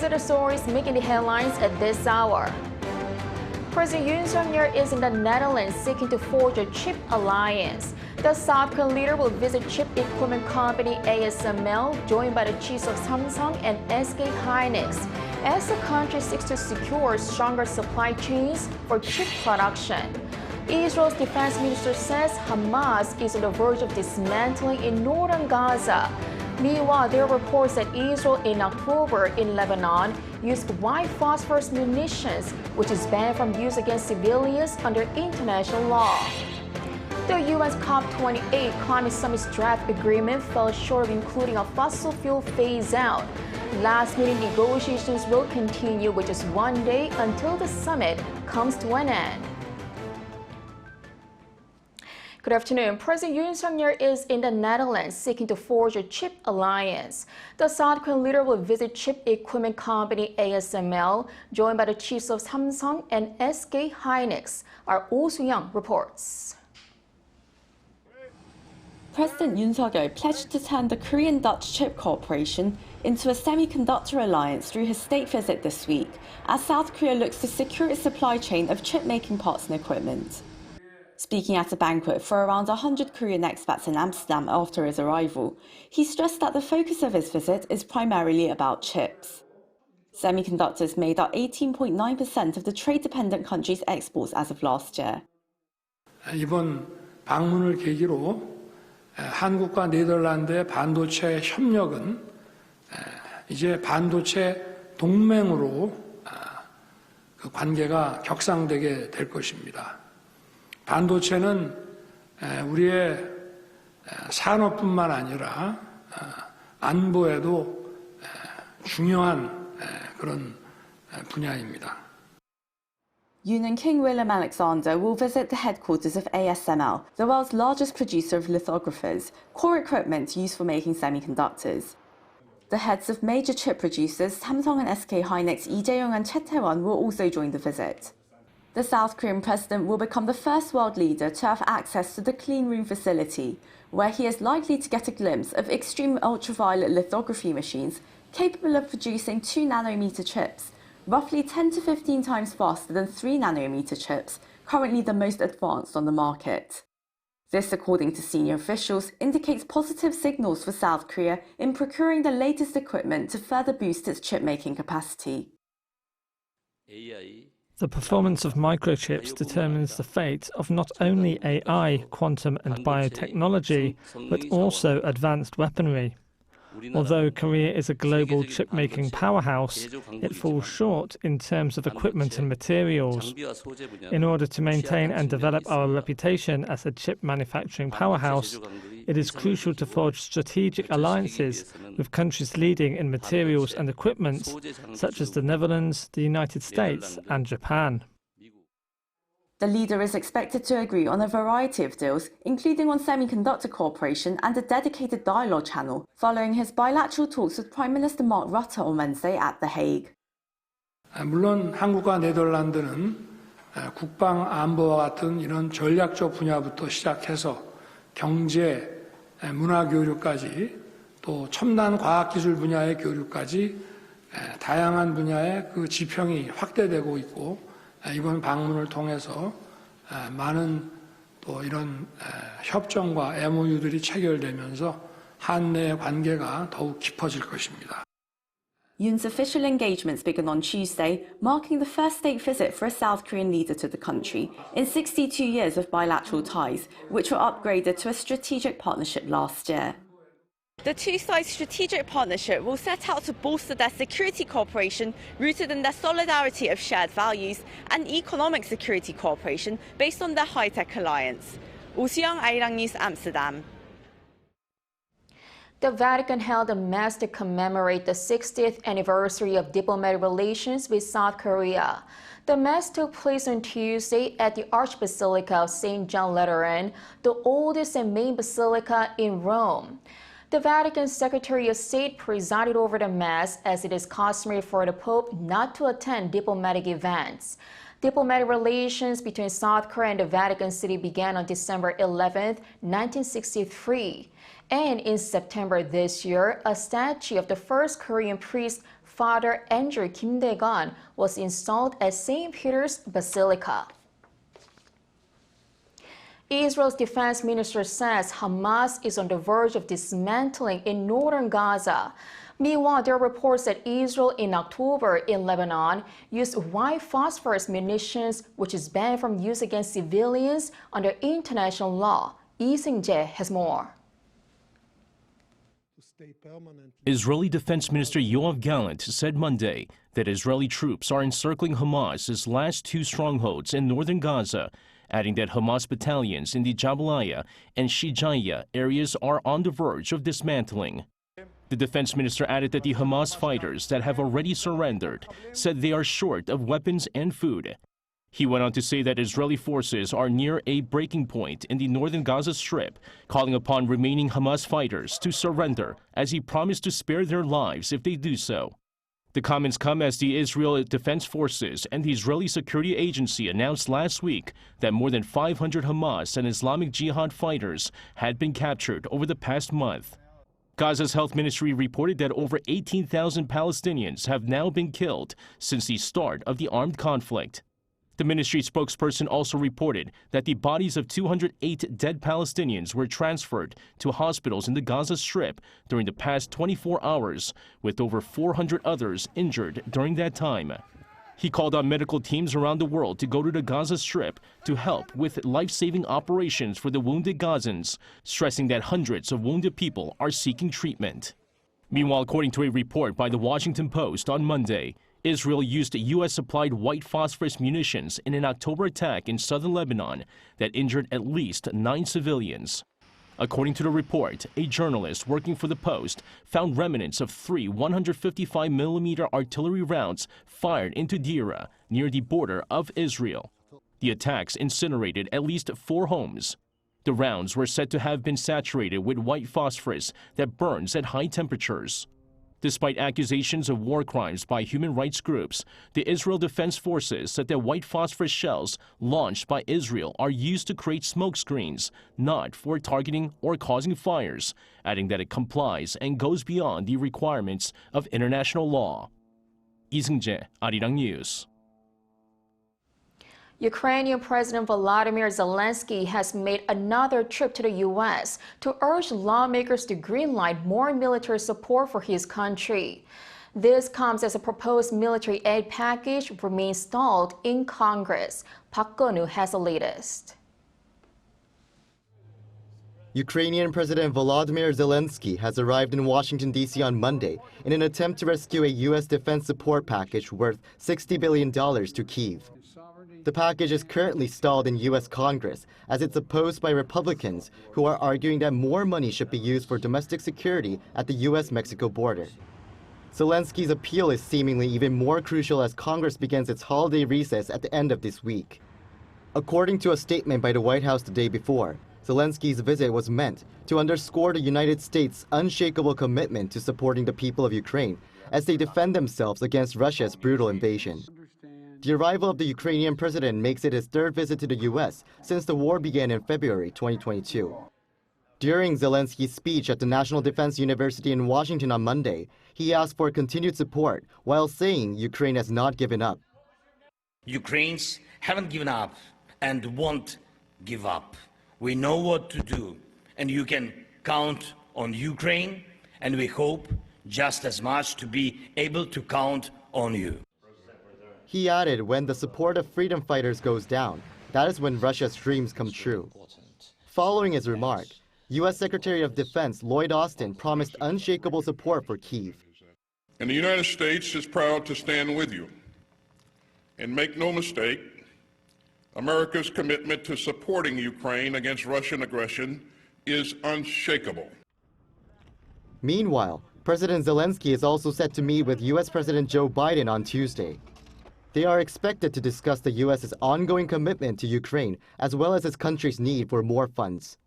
are the stories making the headlines at this hour. President Yoon Suk-yeol is in the Netherlands seeking to forge a chip alliance. The South Korean leader will visit chip equipment company ASML, joined by the chiefs of Samsung and SK Hynix, as the country seeks to secure stronger supply chains for chip production. Israel's defense minister says Hamas is on the verge of dismantling in Northern Gaza. Meanwhile, there are reports that Israel in October in Lebanon used white phosphorus munitions, which is banned from use against civilians under international law. The UN's COP28 climate summit's draft agreement fell short of including a fossil fuel phase-out. Last-minute negotiations will continue with just one day until the summit comes to an end. Good afternoon. President Yoon Suk-yeol is in the Netherlands seeking to forge a chip alliance. The South Korean leader will visit chip equipment company ASML, joined by the chiefs of Samsung and SK Hynix. Our Oh Soo-young reports. President Yoon Suk-yeol pledged to turn the Korean-Dutch chip cooperation into a semiconductor alliance through his state visit this week, as South Korea looks to secure its supply chain of chip-making parts and equipment. Speaking at a banquet for around 100 Korean expats in Amsterdam after his arrival, he stressed that the focus of his visit is primarily about chips. Semiconductors made up 18.9% of the trade-dependent country's exports as of last year. 이번 방문을 계기로 한국과 네덜란드의 반도체 협력은 이제 반도체 동맹으로 그 관계가 격상되게 될 것입니다. 반도체는 우리의 산업뿐만 아니라 안보에도 중요한 그런 분야입니다. Yoon and King Willem Alexander will visit the headquarters of ASML, the world's largest producer of lithographers, core equipment used for making semiconductors. The heads of major chip producers, Samsung and SK Hynix, Lee Jae-yong and Choi Tae-won, will also join the visit. The South Korean president will become the first world leader to have access to the clean room facility, where he is likely to get a glimpse of extreme ultraviolet lithography machines capable of producing 2-nanometer chips, roughly 10 to 15 times faster than 3-nanometer chips, currently the most advanced on the market. This, according to senior officials, indicates positive signals for South Korea in procuring the latest equipment to further boost its chip-making capacity. The performance of microchips determines the fate of not only AI, quantum and biotechnology, but also advanced weaponry. Although Korea is a global chip-making powerhouse, it falls short in terms of equipment and materials. In order to maintain and develop our reputation as a chip manufacturing powerhouse, it is crucial to forge strategic alliances with countries leading in materials and equipment, such as the Netherlands, the United States and Japan. The leader is expected to agree on a variety of deals, including on semiconductor cooperation and a dedicated dialogue channel, following his bilateral talks with Prime Minister Mark Rutte on Wednesday at The Hague. 물론 한국과 네덜란드는 국방 안보와 같은 이런 전략적 분야부터 시작해서 경제, 문화 교류까지 또 첨단 과학기술 분야의 교류까지 다양한 분야의 그 지평이 확대되고 있고 이번 방문을 통해서 많은 또 이런 협정과 MOU들이 체결되면서 한내의 관계가 더욱 깊어질 것입니다. Yoon's official engagements began on Tuesday, marking the first state visit for a South Korean leader to the country in 62 years of bilateral ties, which were upgraded to a strategic partnership last year. The two sides' strategic partnership will set out to bolster their security cooperation rooted in their solidarity of shared values and economic security cooperation based on their high-tech alliance. Oh Soo-young, Arirang News, Amsterdam. The Vatican held a mass to commemorate the 60th anniversary of diplomatic relations with South Korea. The mass took place on Tuesday at the Archbasilica of St. John Lateran, the oldest and main basilica in Rome. The Vatican Secretary of State presided over the Mass, as it is customary for the Pope not to attend diplomatic events. Diplomatic relations between South Korea and the Vatican City began on December 11, 1963. And in September this year, a statue of the first Korean priest Father Andrew Kim Dae-gon was installed at St. Peter's Basilica. Israel's defense minister says Hamas is on the verge of dismantling in northern Gaza. Meanwhile, there are reports that Israel in October in Lebanon used white phosphorus munitions, which is banned from use against civilians under international law. Lee Seung-jae has more. Israeli Defense Minister Yoav Gallant said Monday that Israeli troops are encircling Hamas's last two strongholds in northern Gaza, adding that Hamas battalions in the Jabalia and Shijaya areas are on the verge of dismantling. The defense minister added that the Hamas fighters that have already surrendered said they are short of weapons and food. He went on to say that Israeli forces are near a breaking point in the northern Gaza Strip, calling upon remaining Hamas fighters to surrender, as he promised to spare their lives if they do so. The comments come as the Israel Defense Forces and the Israeli Security Agency announced last week that more than 500 Hamas and Islamic Jihad fighters had been captured over the past month. Gaza's health ministry reported that over 18,000 Palestinians have now been killed since the start of the armed conflict. The ministry spokesperson also reported that the bodies of 208 dead Palestinians were transferred to hospitals in the Gaza Strip during the past 24 hours, with over 400 others injured during that time. He called on medical teams around the world to go to the Gaza Strip to help with life-saving operations for the wounded Gazans, stressing that hundreds of wounded people are seeking treatment. Meanwhile, according to a report by the Washington Post on Monday, Israel used U.S.-supplied white phosphorus munitions in an October attack in southern Lebanon that injured at least 9 civilians. According to the report, a journalist working for the Post found remnants of 3 155mm artillery rounds fired into Deira, near the border of Israel. The attacks incinerated at least 4 homes. The rounds were said to have been saturated with white phosphorus that burns at high temperatures. Despite accusations of war crimes by human rights groups, the Israel Defense Forces said that white phosphorus shells launched by Israel are used to create smoke screens, not for targeting or causing fires, adding that it complies and goes beyond the requirements of international law. Lee Seung-jae, Arirang News. Ukrainian President Volodymyr Zelenskyy has made another trip to the U.S. to urge lawmakers to greenlight more military support for his country. This comes as a proposed military aid package remains stalled in Congress. Park Geun-woo has the latest. Ukrainian President Volodymyr Zelenskyy has arrived in Washington, D.C. on Monday in an attempt to rescue a U.S. defense support package worth $60 billion to Kyiv. The package is currently stalled in U.S. Congress as it's opposed by Republicans who are arguing that more money should be used for domestic security at the U.S.-Mexico border. Zelenskyy's appeal is seemingly even more crucial as Congress begins its holiday recess at the end of this week. According to a statement by the White House the day before, Zelenskyy's visit was meant to underscore the United States' unshakable commitment to supporting the people of Ukraine as they defend themselves against Russia's brutal invasion. The arrival of the Ukrainian president makes it his 3rd visit to the U.S. since the war began in February 2022. During Zelenskyy's speech at the National Defense University in Washington on Monday, he asked for continued support while saying Ukraine has not given up. Ukrainians haven't given up and won't give up. We know what to do, and you can count on Ukraine, and we hope just as much to be able to count on you. He added, when the support of freedom fighters goes down, that is when Russia's dreams come true. Following his remark, U.S. Secretary of Defense Lloyd Austin promised unshakable support for Kyiv. And the United States is proud to stand with you. And make no mistake, America's commitment to supporting Ukraine against Russian aggression is unshakable. Meanwhile, President Zelenskyy is also set to meet with U.S. President Joe Biden on Tuesday. They are expected to discuss the U.S.'s ongoing commitment to Ukraine as well as its country's need for more funds.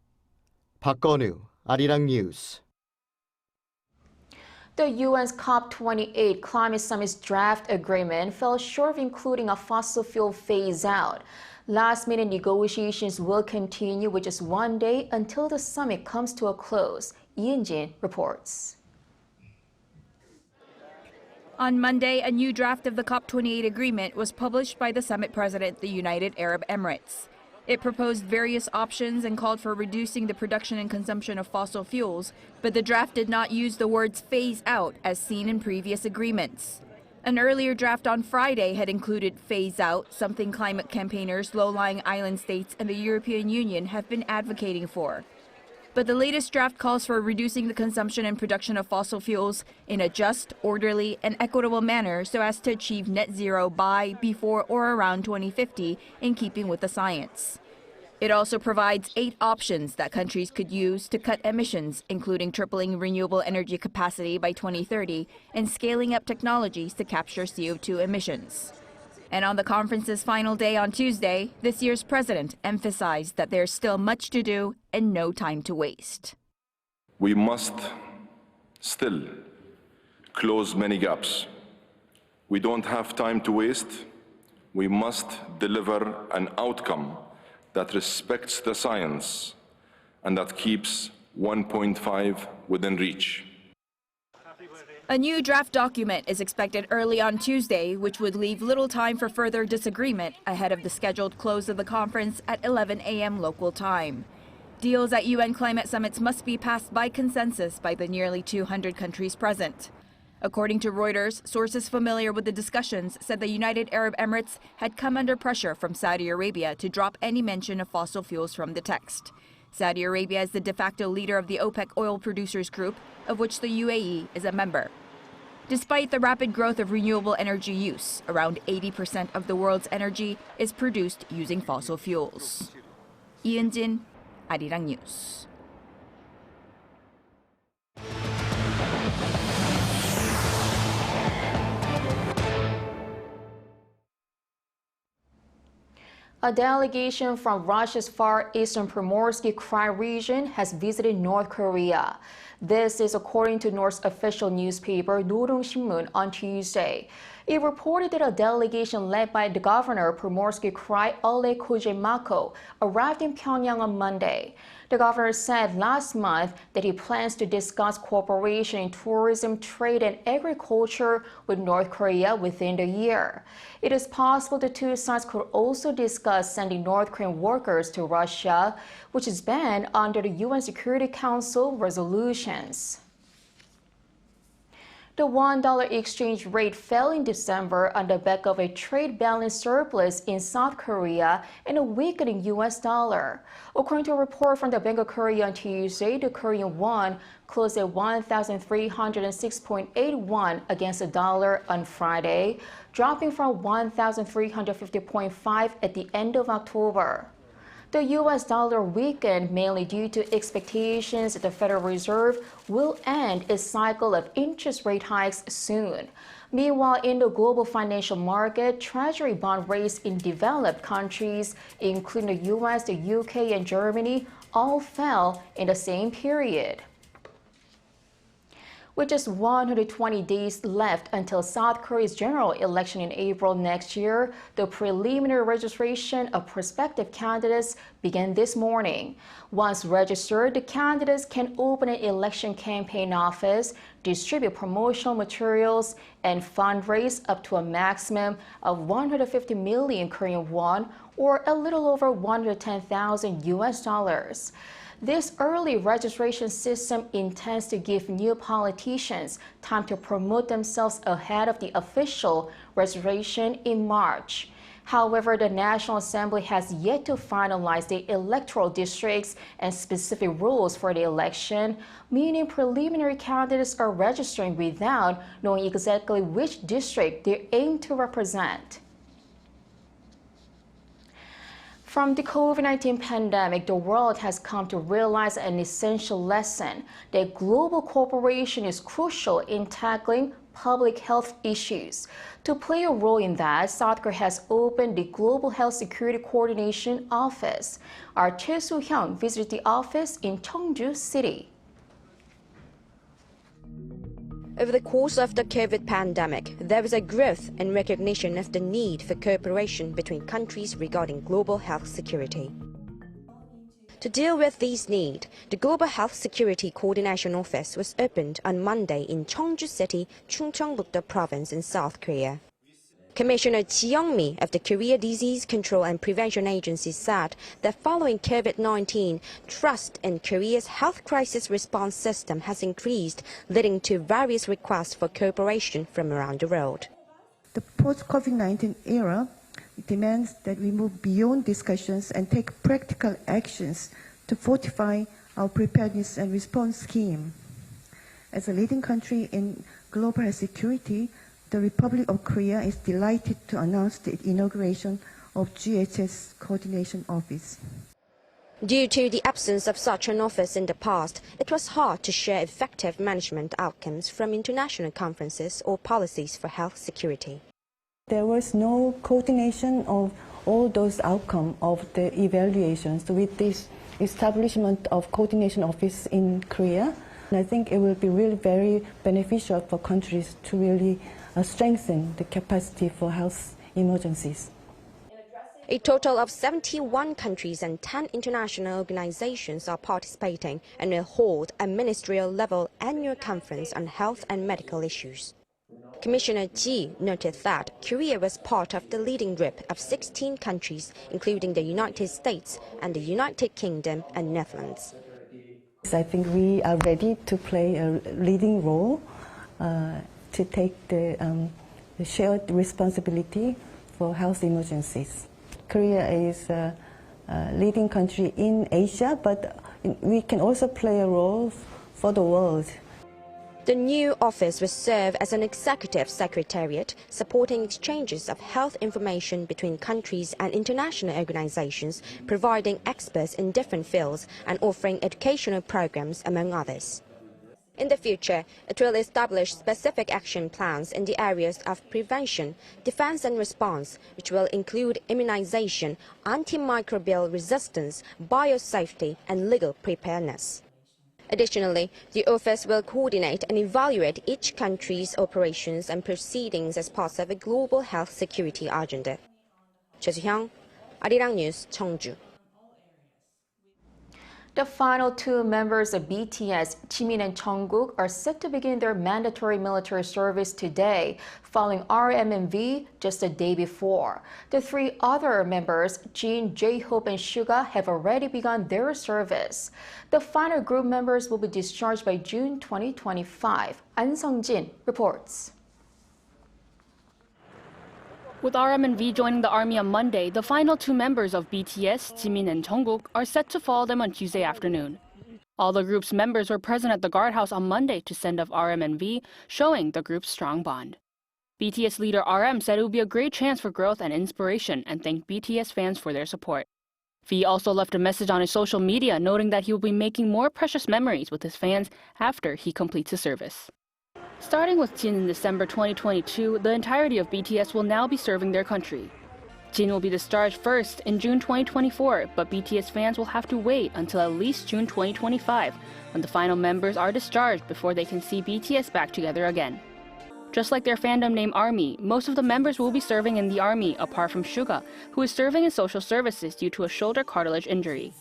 Park Geun-woo, Arirang News. The UN's COP28 Climate Summit's draft agreement fell short of including a fossil fuel phase-out. Last-minute negotiations will continue with just 1 day until the summit comes to a close. Lee Eun-jin reports. On Monday, a new draft of the COP28 agreement was published by the summit president, the United Arab Emirates. It proposed various options and called for reducing the production and consumption of fossil fuels, but the draft did not use the words phase out as seen in previous agreements. An earlier draft on Friday had included phase out, something climate campaigners, low-lying island states, and the European Union have been advocating for. But the latest draft calls for reducing the consumption and production of fossil fuels in a just, orderly, and equitable manner so as to achieve net zero by, before, or around 2050 in keeping with the science. It also provides 8 options that countries could use to cut emissions, including tripling renewable energy capacity by 2030 and scaling up technologies to capture CO2 emissions. And on the conference's final day on Tuesday, this year's president emphasized that there's still much to do and no time to waste. We must still close many gaps. We don't have time to waste. We must deliver an outcome that respects the science and that keeps 1.5 within reach. A new draft document is expected early on Tuesday, which would leave little time for further disagreement ahead of the scheduled close of the conference at 11 a.m. local time. Deals at UN climate summits must be passed by consensus by the nearly 200 countries present. According to Reuters, sources familiar with the discussions said the United Arab Emirates had come under pressure from Saudi Arabia to drop any mention of fossil fuels from the text. Saudi Arabia is the de facto leader of the OPEC oil producers group, of which the UAE is a member. Despite the rapid growth of renewable energy use, around 80% of the world's energy is produced using fossil fuels. Jin, Arirang News. A delegation from Russia's far eastern Primorsky Krai region has visited North Korea. This is according to North's official newspaper, Northern on Tuesday. It reported that a delegation led by the governor of Primorsky Krai, Ole Kujemako, arrived in Pyongyang on Monday. The governor said last month that he plans to discuss cooperation in tourism, trade, and agriculture with North Korea within the year. It is possible the two sides could also discuss sending North Korean workers to Russia, which is banned under the UN Security Council resolutions. The $1 exchange rate fell in December on the back of a trade balance surplus in South Korea and a weakening U.S. dollar. According to a report from the Bank of Korea on Tuesday, the Korean won closed at 1,306.81 against the dollar on Friday, dropping from 1,350.5 at the end of October. The U.S. dollar weakened mainly due to expectations that the Federal Reserve will end its cycle of interest rate hikes soon. Meanwhile, in the global financial market, Treasury bond rates in developed countries, including the U.S., the U.K., and Germany, all fell in the same period. With just 120 days left until South Korea's general election in April next year, the preliminary registration of prospective candidates began this morning. Once registered, the candidates can open an election campaign office, distribute promotional materials, and fundraise up to a maximum of 150 million Korean won, or a little over $110,000 US. This early registration system intends to give new politicians time to promote themselves ahead of the official registration in March. However, the National Assembly has yet to finalize the electoral districts and specific rules for the election, meaning preliminary candidates are registering without knowing exactly which district they aim to represent. From the COVID-19 pandemic, the world has come to realize an essential lesson that global cooperation is crucial in tackling public health issues. To play a role in that, South Korea has opened the Global Health Security Coordination Office. Our Choi Soo-hyun visited the office in Cheongju City. Over the course of the COVID pandemic, there is a growth in recognition of the need for cooperation between countries regarding global health security. To deal with these needs, the Global Health Security Coordination Office was opened on Monday in Cheongju City, Chungcheongbuk-do Province in South Korea. Commissioner Ji Young-mi of the Korea Disease Control and Prevention Agency said that following COVID-19, trust in Korea's health crisis response system has increased, leading to various requests for cooperation from around the world. The post-COVID-19 era demands that we move beyond discussions and take practical actions to fortify our preparedness and response scheme. As a leading country in global health security, the Republic of Korea is delighted to announce the inauguration of GHS Coordination Office. Due to the absence of such an office in the past, it was hard to share effective management outcomes from international conferences or policies for health security. There was no coordination of all those outcomes of the evaluations with this establishment of coordination office in Korea. And I think it will be really very beneficial for countries to really strengthen the capacity for health emergencies. A total of 71 countries and 10 international organizations are participating and will hold a ministerial-level annual conference on health and medical issues. Commissioner Ji noted that Korea was part of the leading group of 16 countries, including the United States and the United Kingdom and Netherlands. I think we are ready to play a leading role to take the shared responsibility for health emergencies. Korea is a leading country in Asia, but we can also play a role for the world. The new office will serve as an executive secretariat, supporting exchanges of health information between countries and international organizations, providing experts in different fields and offering educational programs, among others. In the future, it will establish specific action plans in the areas of prevention, defense and response, which will include immunization, antimicrobial resistance, biosafety, and legal preparedness. Additionally, the office will coordinate and evaluate each country's operations and proceedings as part of a global health security agenda. Choi Soo-hyung, Arirang News, Cheongju. The final two members of BTS, Jimin and Jungkook, are set to begin their mandatory military service today, following RMMV just a day before. The three other members, Jin, J-Hope, and Suga, have already begun their service. The final group members will be discharged by June 2025. An Sung-jin reports. With RMNV joining the army on Monday, the final two members of BTS, Jimin and Jungkook, are set to follow them on Tuesday afternoon. All the group's members were present at the guardhouse on Monday to send off RMNV, showing the group's strong bond. BTS leader RM said it would be a great chance for growth and inspiration and thanked BTS fans for their support. V also left a message on his social media noting that he will be making more precious memories with his fans after he completes his service. Starting with Jin in December 2022, the entirety of BTS will now be serving their country. Jin will be discharged first in June 2024, but BTS fans will have to wait until at least June 2025, when the final members are discharged before they can see BTS back together again. Just like their fandom name ARMY, most of the members will be serving in the army, apart from Suga, who is serving in social services due to a shoulder cartilage injury.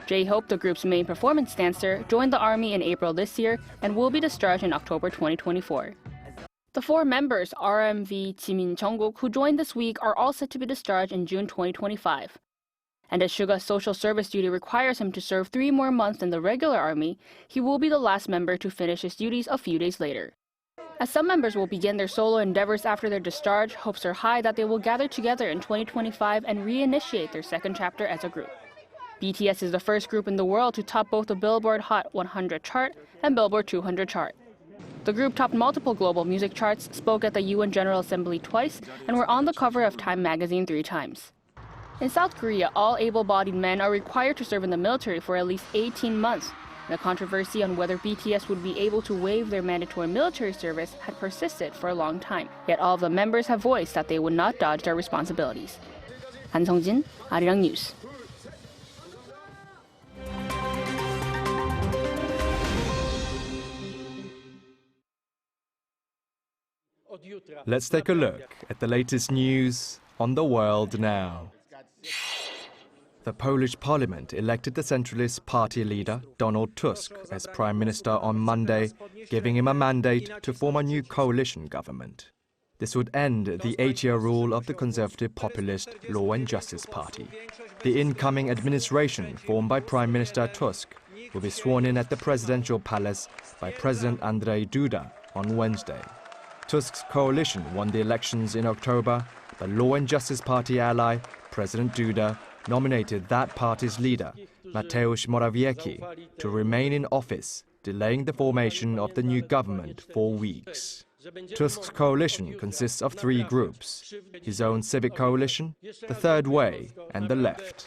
J-Hope, the group's main performance dancer, joined the army in April this year and will be discharged in October 2024. The four members, RM, V, Jimin, Jungkook, who joined this week, are all set to be discharged in June 2025. And as Suga's social service duty requires him to serve 3 more months than the regular army, he will be the last member to finish his duties a few days later. As some members will begin their solo endeavors after their discharge, hopes are high that they will gather together in 2025 and reinitiate their second chapter as a group. BTS is the first group in the world to top both the Billboard Hot 100 chart and Billboard 200 chart. The group topped multiple global music charts, spoke at the UN General Assembly twice, and were on the cover of Time magazine 3 times. In South Korea, all able-bodied men are required to serve in the military for at least 18 months. The controversy on whether BTS would be able to waive their mandatory military service had persisted for a long time. Yet all of the members have voiced that they would not dodge their responsibilities. Han Sung-jin, Arirang News. Let's take a look at the latest news on the world now. The Polish parliament elected the centralist party leader Donald Tusk as prime minister on Monday, giving him a mandate to form a new coalition government. This would end the 8-year rule of the conservative populist Law and Justice Party. The incoming administration, formed by Prime Minister Tusk, will be sworn in at the presidential palace by President Andrzej Duda on Wednesday. Tusk's coalition won the elections in October, but Law and Justice Party ally President Duda nominated that party's leader, Mateusz Morawiecki, to remain in office, delaying the formation of the new government for weeks. Tusk's coalition consists of 3 groups: his own Civic Coalition, the Third Way, and the Left.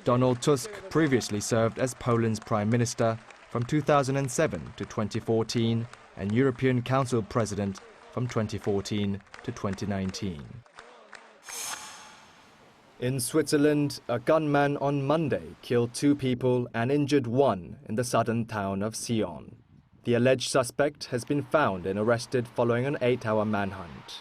Donald Tusk previously served as Poland's prime minister from 2007 to 2014 and European Council president from 2014 to 2019. In Switzerland, a gunman on Monday killed 2 people and injured 1 in the southern town of Sion. The alleged suspect has been found and arrested following an 8-hour manhunt.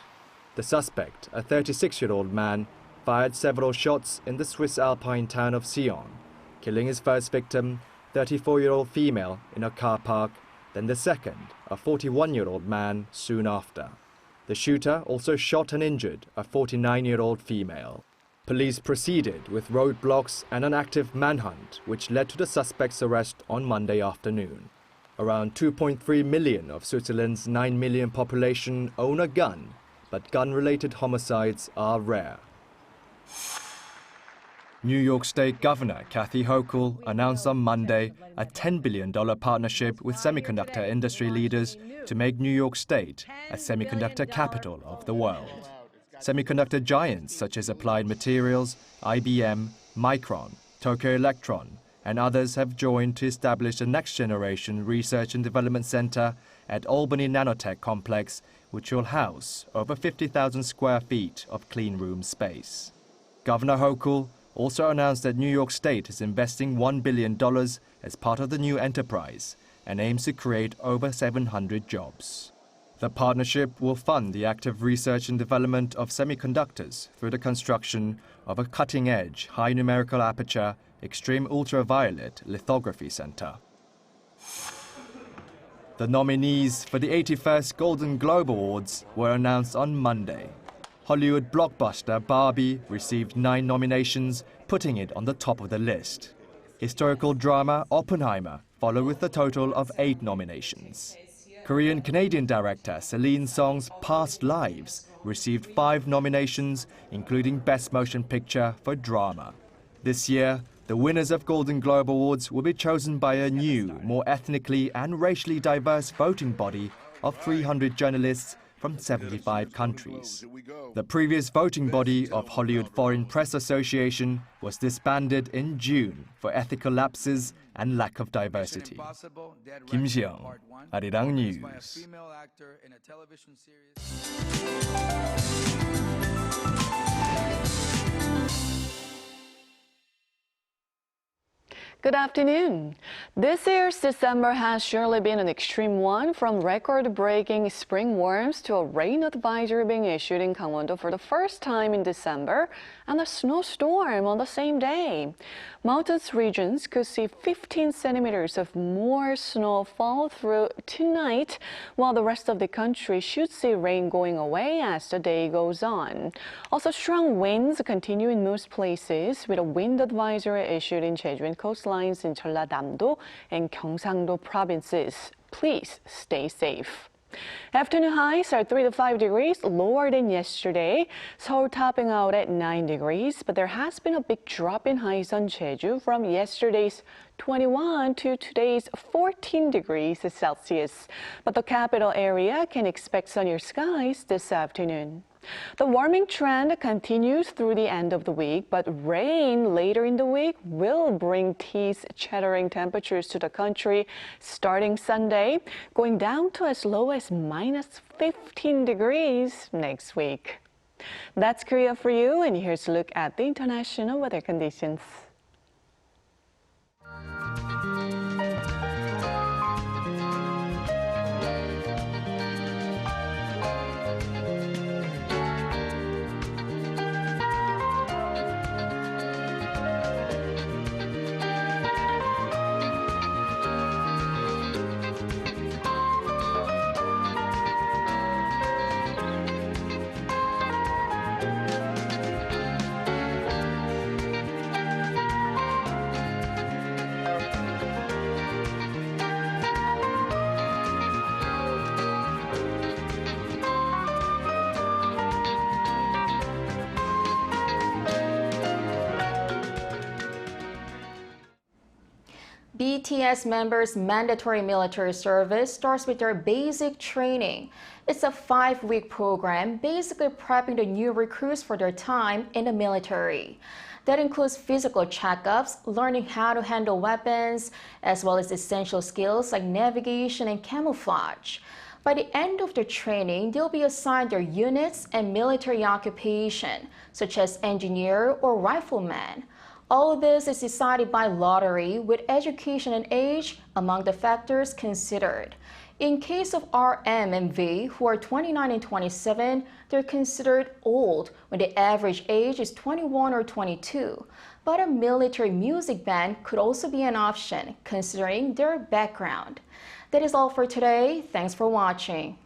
The suspect, a 36-year-old man, fired several shots in the Swiss alpine town of Sion, killing his first victim, 34-year-old female, in a car park, then the second, a 41-year-old man, soon after. The shooter also shot and injured a 49-year-old female. Police proceeded with roadblocks and an active manhunt, which led to the suspect's arrest on Monday afternoon. Around 2.3 million of Switzerland's 9 million population own a gun, but gun-related homicides are rare. New York State Governor Kathy Hochul announced on Monday a $10 billion partnership with semiconductor industry leaders to make New York State a semiconductor capital of the world. Semiconductor giants such as Applied Materials, IBM, Micron, Tokyo Electron, and others have joined to establish the next-generation research and development center at Albany Nanotech Complex, which will house over 50,000 square feet of clean room space. Governor Hochul also announced that New York State is investing $1 billion as part of the new enterprise and aims to create over 700 jobs. The partnership will fund the active research and development of semiconductors through the construction of a cutting-edge, high numerical aperture, extreme ultraviolet lithography center. The nominees for the 81st Golden Globe Awards were announced on Monday. Hollywood blockbuster Barbie received 9 nominations, putting it on the top of the list. Historical drama Oppenheimer followed with a total of 8 nominations. Korean-Canadian director Celine Song's Past Lives received 5 nominations, including Best Motion Picture for Drama. This year, the winners of Golden Globe Awards will be chosen by a new, more ethnically and racially diverse voting body of 300 journalists from 75 countries. The previous voting body of Hollywood Foreign Press Association was disbanded in June for ethical lapses and lack of diversity. Kim Seong, Arirang News. Good afternoon. This year's December has surely been an extreme one, from record-breaking spring warms to a rain advisory being issued in Gangwon-do for the first time in December and a snowstorm on the same day. Mountainous regions could see 15 centimeters of more snow fall through tonight, while the rest of the country should see rain going away as the day goes on. Also, strong winds continue in most places, with a wind advisory issued in Jeju and coastlines in Jeollanam-do and Gyeongsang-do provinces. Please stay safe. Afternoon highs are 3 to 5 degrees lower than yesterday. Seoul topping out at 9 degrees, but there has been a big drop in highs on Jeju from yesterday's 21 to today's 14 degrees Celsius. But the capital area can expect sunnier skies this afternoon. The warming trend continues through the end of the week, but rain later in the week will bring teeth-chattering temperatures to the country starting Sunday, going down to as low as minus 15 degrees next week. That's Korea for you, and here's a look at the international weather conditions. BTS members' mandatory military service starts with their basic training. It's a 5-week program basically prepping the new recruits for their time in the military. That includes physical checkups, learning how to handle weapons, as well as essential skills like navigation and camouflage. By the end of the training, they'll be assigned their units and military occupation, such as engineer or rifleman. All of this is decided by lottery, with education and age among the factors considered. In case of RM and V, who are 29 and 27, they're considered old when the average age is 21 or 22. But a military music band could also be an option, considering their background. That is all for today. Thanks for watching.